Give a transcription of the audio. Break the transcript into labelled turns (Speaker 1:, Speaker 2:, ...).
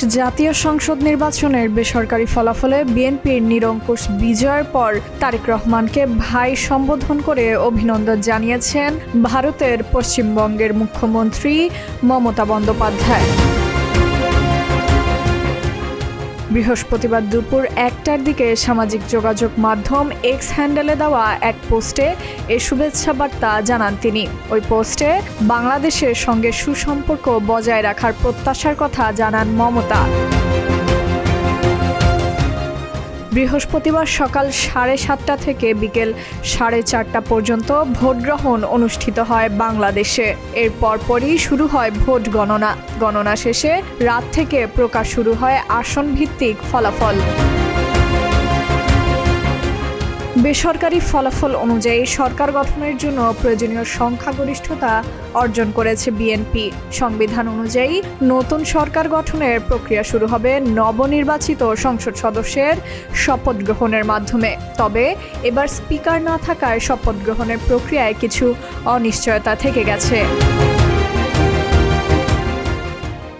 Speaker 1: জাতীয় সংসদ নির্বাচনের বেসরকারি ফলাফলে বিএনপির নিরঙ্কুশ বিজয়ের পর তারেক রহমানকে ভাই সম্বোধন করে অভিনন্দন জানিয়েছেন ভারতের পশ্চিমবঙ্গের মুখ্যমন্ত্রী মমতা বন্দ্যোপাধ্যায়। বৃহস্পতিবার দুপুর ১টার দিকে সামাজিক যোগাযোগ মাধ্যম এক্স হ্যান্ডেলে দেওয়া এক পোস্টে এ শুভেচ্ছা বার্তা জানান তিনি। ওই পোস্টে বাংলাদেশের সঙ্গে সুসম্পর্ক বজায় রাখার প্রত্যাশার কথা জানান মমতা। বৃহস্পতিবার সকাল 7:30 থেকে বিকেল 4:30 পর্যন্ত ভোট গ্রহণ অনুষ্ঠিত হয় বাংলাদেশে। এর পরপরই শুরু হয় ভোট গণনা। গণনা শেষে রাত থেকে প্রকাশ শুরু হয় আসন ভিত্তিক ফলাফল। বেসরকারি ফলাফল অনুযায়ী সরকার গঠনের জন্য প্রয়োজনীয় সংখ্যাগরিষ্ঠতা অর্জন করেছে বিএনপি। সংবিধান অনুযায়ী নতুন সরকার গঠনের প্রক্রিয়া শুরু হবে নবনির্বাচিত সংসদ সদস্যের শপথ গ্রহণের মাধ্যমে। তবে এবার স্পিকার না থাকায় শপথ গ্রহণের প্রক্রিয়ায় কিছু অনিশ্চয়তা থেকে গেছে।